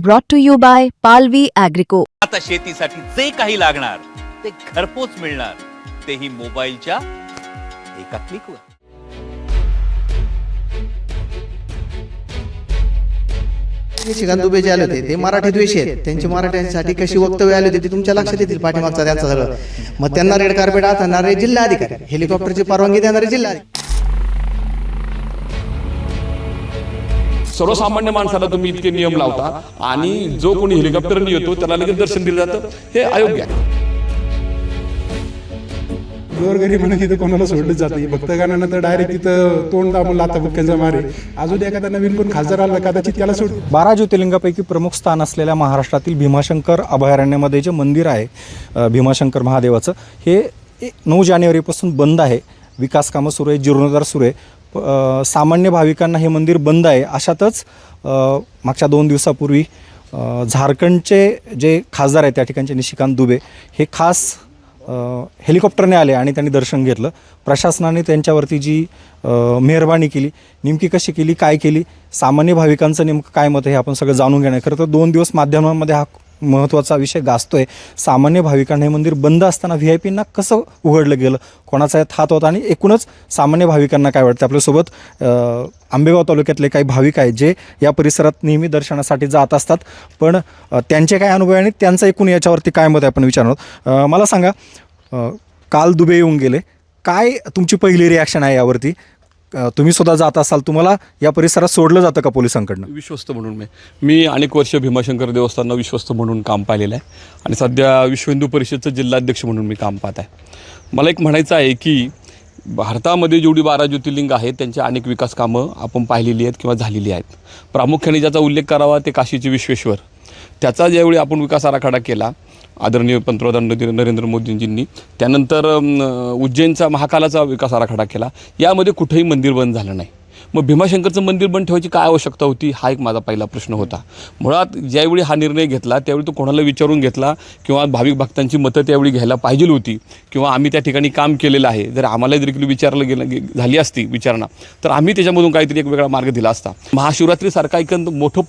brought to you by Palvi Agrico. आता शेतीसाठी जे काही लागणार ते घरपोच मिळणार, तेही मोबाईलच्या एका क्लिकवर. निशिकांत दुबे जे आले होते ते मराठी द्वेषी आहेत. त्यांची मराठ्यांसाठी कशी वक्तव्य आली होती ते तुमच्या लक्षात येतील पाठीमागचा त्यांचा सगळं. मग त्यांना रेड कार्पेट आणणारे जिल्हाधिकारी, हेलिकॉप्टरची परवानगी देणारे जिल्हाधिकारी. सर्वसामान्य माणसाला तुम्ही इतके नियम लावता आणि जो कोणी हेलिकॉप्टरने येतो त्याला लगेच दर्शन दिलं जातं, हे अयोग्य आहे. गोरगरीब म्हणून तिथं कोणाला सोडलं जात नाही. भक्तगणांना तर डायरेक्ट तिथं तोंड दाबून लाथा बुक्क्यांचा मारे. अजून एखादा नवीन कोण खासदार आला कदाचित त्याला सोड. 12 ज्योतिर्लिंगापैकी प्रमुख स्थान असलेल्या महाराष्ट्रातील भीमाशंकर अभयारण्यामध्ये जे मंदिर आहे भीमाशंकर महादेवाचं, हे 9 जानेवारीपासून बंद आहे. विकास कामं सुरू आहे, जीर्णोद्धार सुरू आहे. सामान्य भाविकांना हे मंदिर बंद आहे. अशातच मागच्या 2 दिवसापूर्वी झारखंडचे जे खासदार आहेत त्या ठिकाणचे निशिकांत दुबे हे खास हेलिकॉप्टरने आले आणि त्यांनी दर्शन घेतलं. प्रशासनाने त्यांच्यावरती जी मेहरबानी केली, नेमकी कशी केली, काय केली, सामान्य भाविकांचं नेमकं काय मत आहे हे आपण सगळं जाणून घेणार. खरं तर 2 दिवस माध्यमांमध्ये हा महत्त्वाचा विषय गाजतोय. सामान्य भाविकांना हे मंदिर बंद असताना VIPंना कसं उघडलं गेलं, कोणाचा यात हात होता आणि एकूणच सामान्य भाविकांना काय वाटतं. आपल्यासोबत आंबेगाव तालुक्यातले काही भाविक आहेत जे या परिसरात नेहमी दर्शनासाठी जात असतात, पण त्यांचे काय अनुभव आणि त्यांचं एकूण याच्यावरती काय मत आहे आपण विचारणार. मला सांगा, काल दुबे येऊन गेले, काय तुमची पहिली रिॲक्शन आहे यावरती? तुम्ही सुद्धा जात असाल, तुम्हाला या परिसरात सोडलं जातं का पोलिसांकडनं? विश्वस्त म्हणून मी अनेक वर्ष भीमाशंकर देवस्थानला विश्वस्त म्हणून काम पाहिलेलं आहे आणि सध्या विश्व हिंदू परिषदचं जिल्हाध्यक्ष म्हणून मी काम पाहत आहे. मला एक म्हणायचं आहे की भारतामध्ये जेवढी 12 ज्योतिर्लिंग आहेत त्यांची अनेक विकास कामं आपण पाहिलेली आहेत किंवा झालेली आहेत. प्रामुख्याने ज्याचा उल्लेख करावा ते काशीचे विश्वेश्वर. त्याचा ज्यावेळी आपण विकास आराखडा केला आदरणीय पंतप्रधान नरेंद्र मोदींजींनी, त्यानंतर उज्जैनचा महाकालाचा विकास आराखडा केला. यामध्ये कुठेही मंदिर बंद झालं नाही. मग भीमाशंकरचं मंदिर बंद ठेवायची काय आवश्यकता होती, हा एक माझा पहिला प्रश्न होता. मुळात ज्यावेळी हा निर्णय घेतला त्यावेळी तो कोणाला विचारून घेतला किंवा भाविक भक्तांची मतं त्यावेळी घ्यायला पाहिजे होती किंवा आम्ही त्या ठिकाणी काम केलेलं आहे, जर आम्हाला देखील विचारलं झाली असती विचारणा तर आम्ही त्याच्यामधून काहीतरी एक वेगळा मार्ग दिला असता. महाशिवरात्रीसारखा एक मोठं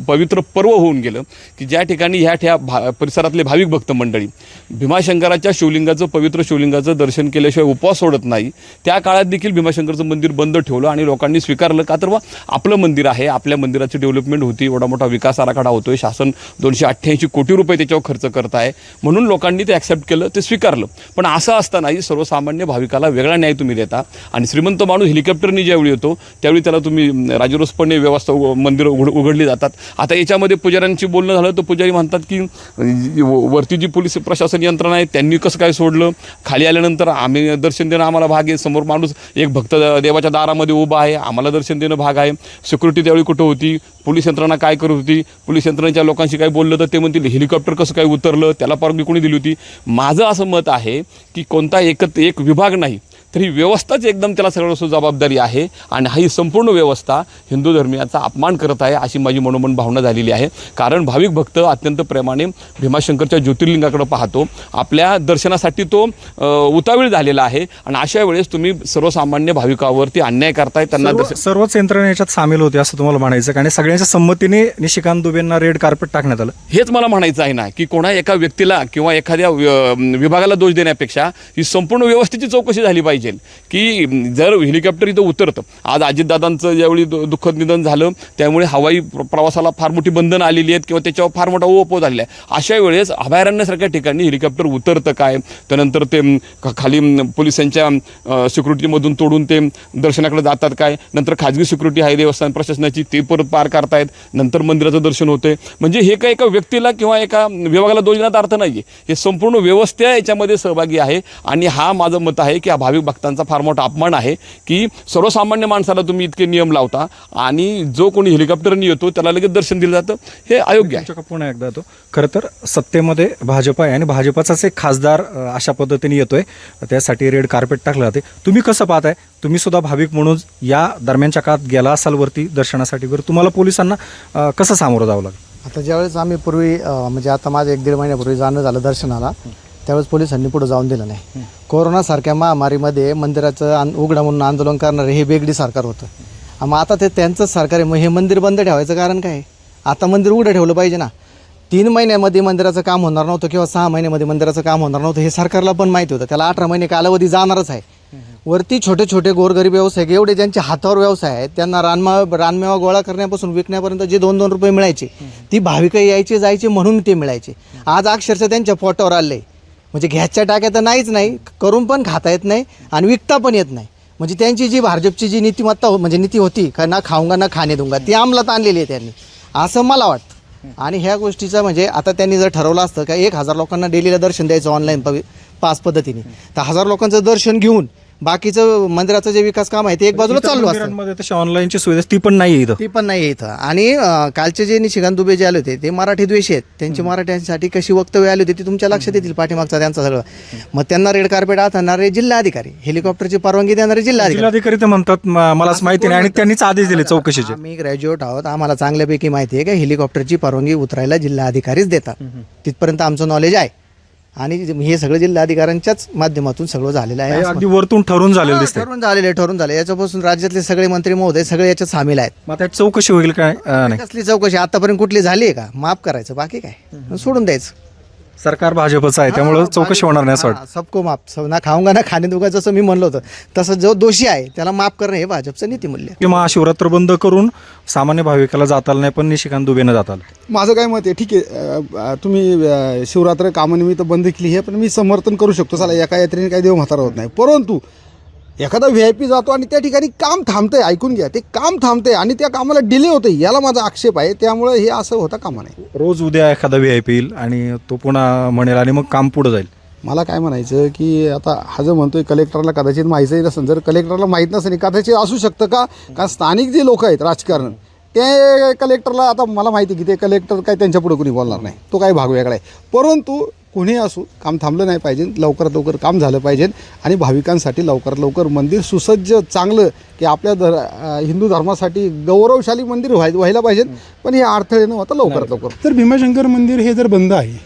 पवित्र पर्व होऊन गेलं की ज्या ठिकाणी ह्या परिसरातले भाविक भक्त मंडळी भीमाशंकराच्या शिवलिंगाचं, पवित्र शिवलिंगाचं दर्शन केल्याशिवाय उपवास सोडत नाही. त्या काळात देखील भीमाशंकरचं मंदिर बंद ठेवलं आणि लोकांनी स्वीकारलं का तर आपलं मंदिर आहे, आपल्या मंदिराची डेव्हलपमेंट होती, एवढा मोठा विकास आराखडा होतोय, शासन 288 कोटी रुपये त्याच्यावर खर्च करत आहे म्हणून लोकांनी ते ॲक्सेप्ट केलं, ते स्वीकारलं. पण असं असतानाही सर्वसामान्य भाविकाला वेगळा न्याय तुम्ही देता आणि श्रीमंत माणूस हेलिकॉप्टरनी ज्यावेळी येतो त्यावेळी त्याला तुम्ही राजरोसपणे व्यवस्था मंदिर उघडली जातात. आता याच्यामध्ये पुजाऱ्यांची बोलणं झालं तर पुजारी म्हणतात की वरती जी पोलीस प्रशासन यंत्रणा आहे त्यांनी कसं काय सोडलं, खाली आल्यानंतर आम्ही दर्शन देणं आम्हाला भाग आहे, समोर माणूस एक भक्त देवाच्या दारामध्ये उभा आहे, आम्हाला दर्शन देणं भाग आहे. सिक्युरिटी त्यावेळी कुठं होती, पोलीस यंत्रणा काय करत होती, पोलीस यंत्रणेच्या लोकांशी काय बोललं तर ते म्हणतील हेलिकॉप्टर कसं काय उतरलं, त्याला परवानगी कोणी दिली होती. माझं असं मत आहे की कोणता एक विभाग नाही तर ही व्यवस्थाच एकदम त्याला सगळं जबाबदारी आहे आणि ही संपूर्ण व्यवस्था हिंदू धर्मियाचा अपमान करत आहे अशी माझी मनोमन भावना झालेली आहे. कारण भाविक भक्त अत्यंत प्रेमाने भीमाशंकरच्या ज्योतिर्लिंगाकडे पाहतो, आपल्या दर्शनासाठी तो उतावीळ झालेला आहे आणि अशा वेळेस तुम्ही सर्वसामान्य भाविकावरती अन्याय करताय. त्यांना सर्वच यंत्रणा याच्यात सामील होते असं तुम्हाला म्हणायचं आणि सगळ्यांच्या संमतीने निशिकांत दुबेंना रेड कार्पेट टाकण्यात आलं, हेच मला म्हणायचं आहे ना की कोणा एका व्यक्तीला किंवा एखाद्या विभागाला दोष देण्यापेक्षा ही संपूर्ण व्यवस्थेची चौकशी झाली पाहिजे की जर हेलिकॉप्टर इथं उतरतं. आज अजितदादांचं ज्यावेळी दुःखद निधन झालं त्यामुळे हवाई प्रवासाला फार मोठी बंधनं आलेली आहेत किंवा त्याच्यावर फार मोठा ओपो झालेला आहे. अशा वेळेस अभयारण्यासारख्या ठिकाणी हेलिकॉप्टर उतरतं काय, त्यानंतर ते खाली पोलिसांच्या सिक्युरिटीमधून तोडून ते दर्शनाकडे जातात काय, नंतर खाजगी सिक्युरिटी आहे देवस्थान प्रशासनाची ती परत पार करतायत, नंतर मंदिराचं दर्शन होते. म्हणजे हे काय एका व्यक्तीला किंवा एका विभागाला दोष देण्यात अर्थ नाही आहे, हे संपूर्ण व्यवस्था याच्यामध्ये सहभागी आहे आणि हा माझं मत आहे की हा भाविक भक्तांचा फार मोठा अपमान आहे की सर्वसामान्य माणसाला तुम्ही इतके नियम लावता आणि जो कोणी हेलिकॉप्टरने येतो त्याला लगेच दर्शन दिलं जातं, हे अयोग्य आहे. पुन्हा एकदा येतो. खरं तर सत्तेमध्ये भाजप आहे आणि भाजपाचाच एक खासदार अशा पद्धतीने येतोय, त्यासाठी रेड कार्पेट टाकलं जाते. तुम्ही कसं पाहताय? तुम्ही सुद्धा भाविक म्हणून या दरम्यानच्या काळात गेला असाल वरती दर्शनासाठी, बरं तुम्हाला पोलिसांना कसं सामोरं जावं लागलं? आता ज्यावेळेस आम्ही पूर्वी म्हणजे आता माझं 1-1.5 महिन्यापूर्वी जाणं झालं दर्शनाला, त्यावेळेस पोलिसांनी पुढे जाऊन दिलं नाही. कोरोनासारख्या महामारीमध्ये मंदिराचं उघडा म्हणून आंदोलन करणारे हे वेगळी सरकार होतं. मग आता ते त्यांचंच सरकार आहे, मग हे मंदिर बंद ठेवायचं कारण काय? आता मंदिर उघडं ठेवलं पाहिजे ना. 3 महिन्यामध्ये मंदिराचं काम होणार नव्हतं किंवा 6 महिन्यामध्ये मंदिराचं काम होणार नव्हतं हे सरकारला पण माहिती होतं. त्याला 18 महिने कालावधी जाणारच आहे. वरती छोटे छोटे गोरगरीब व्यावसायिक एवढे ज्यांच्या हातावर व्यवसाय आहेत त्यांना रानमेवा गोळा करण्यापासून विकण्यापर्यंत जे 2-2 रुपये मिळायचे ती भाविक यायचे जायचे म्हणून ते मिळायचे. आज अक्षरशः त्यांच्या पोटावर आले. म्हणजे घ्यायच्या टाक्या तर नाहीच नाही, करून पण खाता येत नाही आणि विकता पण येत नाही. म्हणजे त्यांची जी भाजपची जी नीतिमत्ता म्हणजे नीती होती का ना खाऊंगा ना खाणे दूंगा ती अंमलात आणलेली आहे त्यांनी, असं मला वाटतं. आणि ह्या गोष्टीचं म्हणजे आता त्यांनी जर ठरवलं असतं का 1000 लोकांना डेलीला दर्शन द्यायचं ऑनलाईन पास पद्धतीने, तर 1000 लोकांचं दर्शन घेऊन बाकीचं मंदिराचं जे विकास काम आहे ते एक बाजूला चालू असतं. मंदिरांमध्ये तशी ऑनलाईनची सुविधा ती पण नाही इथं. ती पण नाही इथं. आणि कालचे जे निशिकांत दुबे जे आले होते ते मराठी द्वेषी आहेत. त्यांची मराठ्यांसाठी कशी वक्तव्य आली होती ती तुमच्या लक्षात येतील पाठीमागचा त्यांचा सगळं. मग त्यांना रेड कार्पेट आणणारे जिल्हाधिकारी, हेलिकॉप्टरची परवानगी देणारे जिल्हाधिकारी तर म्हणतात मलाच माहिती नाही आणि त्यांनीच आदेश दिले चौकशीचे. आम्ही ग्रॅज्युएट आहोत, आम्हाला चांगल्यापैकी माहिती आहे की हेलिकॉप्टरची परवानगी उतरायला जिल्हाधिकारीच देतात. तिथपर्यंत आमचं नॉलेज आहे. आणि हे सगळं जिल्हाधिकाऱ्यांच्याच माध्यमातून सगळं झालेलं आहे. अगदी वरतून ठरून झालेलं दिसतंय. ठरून झाले. याच्यापासून राज्यातले सगळे मंत्री महोदय सगळे याच्यात सामील आहेत. मग त्याची चौकशी होईल काय? नाही. कसली चौकशी आतापर्यंत कुठली झाली आहे का? माफ करायचं, बाकी काय सोडून द्यायचं. सरकार भाजपचं आहे त्यामुळे चौकशी होणार नाही असं वाटतं. सबको माफ, ना खाऊंगा ना खाणे दूंगा जसं मी म्हणलं होतं तसं जो दोषी आहे त्याला माफ करणं हे भाजपचं नीतिमूल्य. की महाशिवरात्र बंद करून सामान्य भाविकाला जाता आलं नाही पण निशिकांत दुबेनं जाता आलं. माझं काय मत आहे, ठीक आहे तुम्ही शिवरात्र कामानिमित्त बंद केली आहे पण मी समर्थन करू शकतो. चला एका यात्रेने काही देव म्हातारा होत नाही, परंतु एखादा VIP जातो आणि त्या ठिकाणी काम थांबतंय, ऐकून घ्या, ते काम थांबतंय आणि त्या कामाला डिले होते, याला माझा आक्षेप आहे. त्यामुळे हे असं होता कामा नाही. रोज उद्या एखादा VIP येईल आणि तो पुन्हा म्हणेल आणि मग काम पुढं जाईल. मला काय म्हणायचं की आता हा जो म्हणतोय कलेक्टरला कदाचित माहिती नसेल, जर कलेक्टरला माहीत नसेल कदाचित असू शकतं का स्थानिक जे लोक आहेत राजकारण ते कलेक्टरला, आता मला माहिती की ते कलेक्टर काय त्यांच्या पुढे कोणी बोलणार नाही, तो काय भाग वेगळा आहे. परंतु कोणी असू काम थांबलं नाही पाहिजे, लवकरात लवकर काम झालं पाहिजे आणि भाविकांसाठी लवकरात लवकर मंदिर सुसज्ज चांगलं की आपल्या हिंदू धर्मासाठी गौरवशाली मंदिर व्हायला पाहिजे. पण हे अडथळे न होता लवकरात लवकर. तर भीमाशंकर मंदिर हे जर बंद आहे,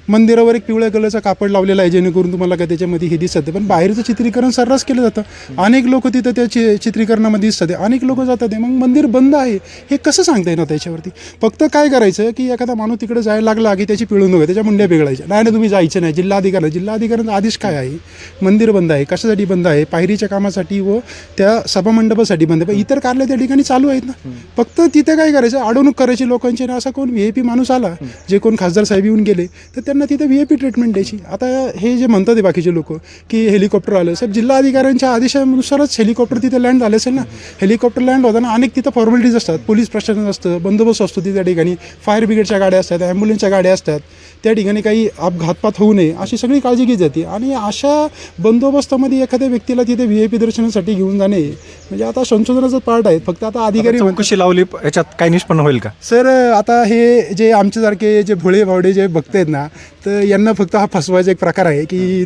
मंदिरावर एक पिवळ्या कलरचा कापड लावलेला आहे जेणेकरून तुम्हाला काय त्याच्यामध्ये हे दिसतं, पण बाहेरचं चित्रीकरण सर्रास केलं जातं. अनेक लोक तिथं त्या चित्रीकरणामध्ये दिसतात, अनेक लोक जातात. मग मंदिर बंद आहे हे कसं सांगता येणार त्याच्यावरती? फक्त काय करायचं की एखादा माणूस तिकडे जायला लागला की त्याची पिळून नव्हे, त्याच्या मुंड्या बिघडायच्या. नाही तुम्ही जायचं नाही. जिल्हाधिकाऱ्यांचा आदेश काय आहे? मंदिर बंद आहे. कशासाठी बंद आहे? पायरीच्या कामासाठी व त्या सभामंडपासाठी बंद आहे. पण इतर कार्य त्या ठिकाणी चालू आहेत ना. फक्त तिथे काय करायचं, अडवणूक करायची लोकांची. ना असा कोण VIP माणूस आला, जे कोण खासदार साहेब येऊन गेले तर त्यांना तिथे VIP ट्रीटमेंट द्यायची. आता हे जे म्हणतात ते बाकीचे लोक की हेलिकॉप्टर आलं, साहेब जिल्हाधिकाऱ्यांच्या आदेशानुसारच हेलिकॉप्टर तिथे लँड झाले असेल ना. हेलिकॉप्टर लँड होताना अनेक तिथं फॉर्मॅलिटीज असतात, पोलीस प्रशासन असतं, बंदोबस्त असतो त्या ठिकाणी, फायर ब्रिगेडच्या गाड्या असतात, ॲम्ब्युलन्सच्या गाड्या असतात. त्या ठिकाणी काही अपघातपात होऊ नये अशी सगळी काळजी घेतली जाते. आणि अशा बंदोबस्तामध्ये एखाद्या व्यक्तीला तिथे VIP दर्शनासाठी घेऊन जाणे म्हणजे आता संशोधनाचं पार्ट आहे. फक्त आता अधिकारी कशी लावली याच्यात काही निष्पन्न होईल का? सर आता हे जे आमच्यासारखे जे भोळे भावडे जे बघत आहेत ना, तर यांना फक्त हा फसवायचा एक प्रकार आहे की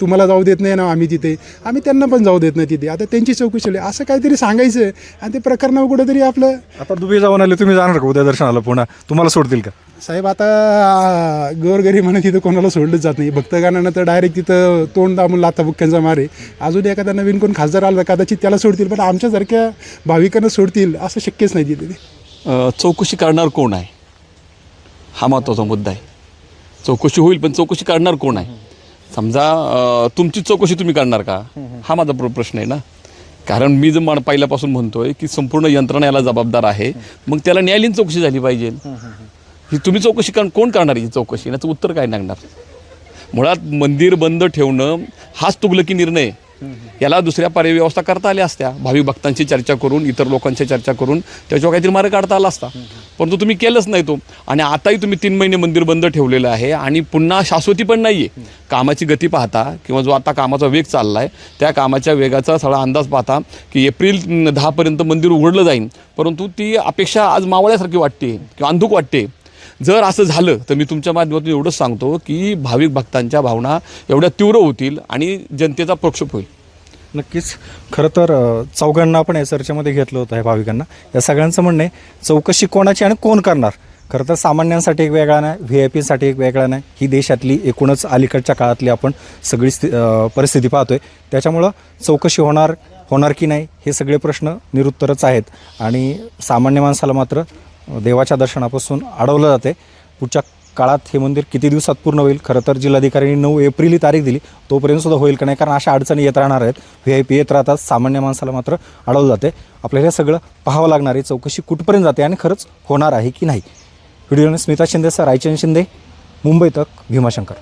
तुम्हाला जाऊ देत नाही ना आम्ही तिथे, आम्ही त्यांना पण जाऊ देत नाही तिथे. आता त्यांची चौकशी होईल असं काहीतरी सांगायचं आणि ते प्रकरणावर कुठेतरी आपलं. आता दुबे जाऊन आले, तुम्ही जाणार का उद्या दर्शनाला पुन्हा? तुम्हाला सोडतील का? साहेब आता गोरगरीबानं तिथं कोणाला सोडलंच जात नाही. भक्तगणांना तर डायरेक्ट तिथं तोंड दाबून लाथाबुक्क्यांचा मारे. अजून एखादा नवीन कोण खासदार आला कदाचित त्याला सोडतील, पण आमच्यासारख्या भाविकांना सोडतील असं शक्यच नाही तिथे. चौकशी करणार कोण आहे हा महत्त्वाचा मुद्दा आहे. चौकशी होईल पण चौकशी करणार कोण आहे? समजा तुमची चौकशी तुम्ही करणार का हा माझा प्रश्न आहे ना. कारण मी जर पहिल्यापासून म्हणतोय की संपूर्ण यंत्रणा याला जबाबदार आहे, मग त्याला न्यायालयीन चौकशी झाली पाहिजे. ही तुम्ही चौकशी कोण करणार ही चौकशी? याचं उत्तर काय लागणार? मुळात मंदिर बंद ठेवणं हाच तुगलकी निर्णय. याला दुसऱ्या पर्यायी व्यवस्था करता आल्या असत्या, भाविक भक्तांची चर्चा करून, इतर लोकांची चर्चा करून त्याच्यावर काहीतरी मार्ग काढता आला असता. परंतु तुम्ही केलंच नाही तो. आणि आताही तुम्ही 3 महिने मंदिर बंद ठेवलेलं आहे आणि पुन्हा शाश्वती पण नाही आहे. कामाची गती पाहता किंवा जो आता कामाचा वेग चालला आहे त्या कामाच्या वेगाचा सगळा अंदाज पाहता की एप्रिल 10पर्यंत मंदिर उघडलं जाईल, परंतु ती अपेक्षा आज मावळ्यासारखी वाटते किंवा अंधुक वाटते. जर असं झालं तर मी तुमच्या माध्यमातून एवढंच सांगतो की भाविक भक्तांच्या भावना एवढ्या तीव्र होतील आणि जनतेचा प्रक्षोभ होईल. नक्कीच. खरं तर चौघांना आपण या चर्चेमध्ये घेतलं होतं, या भाविकांना. या सगळ्यांचं म्हणणं आहे चौकशी कोणाची आणि कोण करणार. खरं तर सामान्यांसाठी एक वेगळा नाही, VIP एक वेगळा नाही. ही देशातली एकूणच अलीकडच्या काळातली आपण सगळी परिस्थिती पाहतोय. त्याच्यामुळं चौकशी होणार की नाही हे सगळे प्रश्न निरुत्तरच आहेत. आणि सामान्य माणसाला मात्र देवाच्या दर्शनापासून अडवलं जाते. पुढच्या काळात हे मंदिर किती दिवसात पूर्ण होईल, खरं तर जिल्हाधिकाऱ्यांनी 9 एप्रिल ही तारीख दिली, तोपर्यंत सुद्धा होईल का नाही, कारण अशा अडचणी येत राहणार आहेत. VIP येत राहतात, सामान्य माणसाला मात्र अडवलं जाते. आपल्याला हे सगळं पाहावं लागणार आहे, चौकशी कुठपर्यंत जाते आणि खरंच होणार आहे की नाही. व्हिडिओने स्मिता शिंदे सर, रायचंद शिंदे, मुंबई तक, भीमाशंकर.